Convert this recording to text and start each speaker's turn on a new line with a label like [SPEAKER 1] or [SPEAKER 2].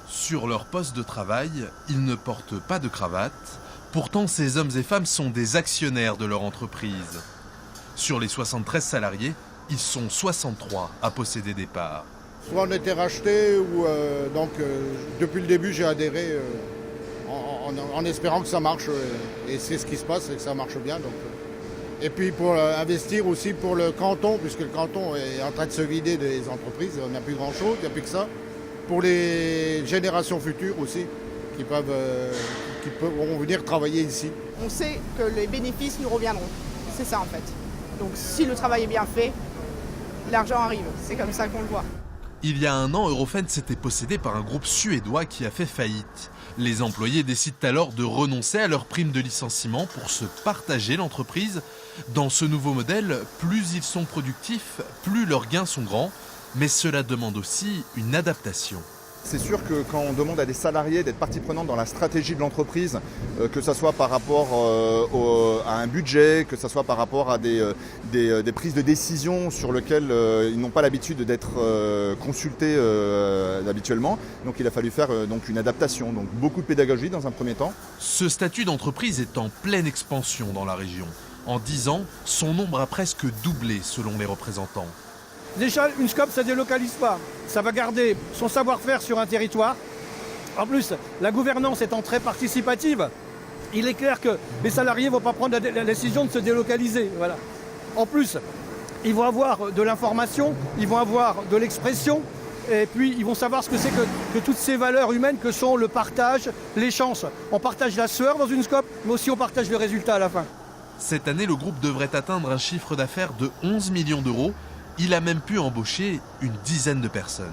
[SPEAKER 1] Sur leur poste de travail, ils ne portent pas de cravate. Pourtant, ces hommes et femmes sont des actionnaires de leur entreprise. Sur les 73 salariés, ils sont 63 à posséder des parts.
[SPEAKER 2] Soit on était racheté, ou depuis le début j'ai adhéré en espérant que ça marche. Et c'est ce qui se passe, c'est que ça marche bien. Et puis pour investir aussi pour le canton, puisque le canton est en train de se vider des entreprises, on n'a plus grand-chose, il n'y a plus que ça. Pour les générations futures aussi, qui pourront venir travailler ici.
[SPEAKER 3] On sait que les bénéfices nous reviendront. C'est ça en fait. Donc si le travail est bien fait, l'argent arrive. C'est comme ça qu'on le voit.
[SPEAKER 1] Il y a un an, Eurofence était possédé par un groupe suédois qui a fait faillite. Les employés décident alors de renoncer à leur prime de licenciement pour se partager l'entreprise. Dans ce nouveau modèle, plus ils sont productifs, plus leurs gains sont grands. Mais cela demande aussi une adaptation.
[SPEAKER 4] C'est sûr que quand on demande à des salariés d'être partie prenante dans la stratégie de l'entreprise, que ce soit par rapport à un budget, que ce soit par rapport à des prises de décision sur lesquelles ils n'ont pas l'habitude d'être consultés habituellement, donc il a fallu faire une adaptation, donc beaucoup de pédagogie dans un premier temps.
[SPEAKER 1] Ce statut d'entreprise est en pleine expansion dans la région. En 10 ans, son nombre a presque doublé selon les représentants.
[SPEAKER 5] Déjà, une SCOP, ça ne délocalise pas. Ça va garder son savoir-faire sur un territoire. En plus, la gouvernance étant très participative, il est clair que les salariés ne vont pas prendre la décision de se délocaliser. Voilà. En plus, ils vont avoir de l'information, ils vont avoir de l'expression, et puis ils vont savoir ce que c'est que toutes ces valeurs humaines que sont le partage, les chances. On partage la sueur dans une SCOP, mais aussi on partage le résultat à la fin.
[SPEAKER 1] Cette année, le groupe devrait atteindre un chiffre d'affaires de 11 millions d'euros. Il a même pu embaucher une dizaine de personnes.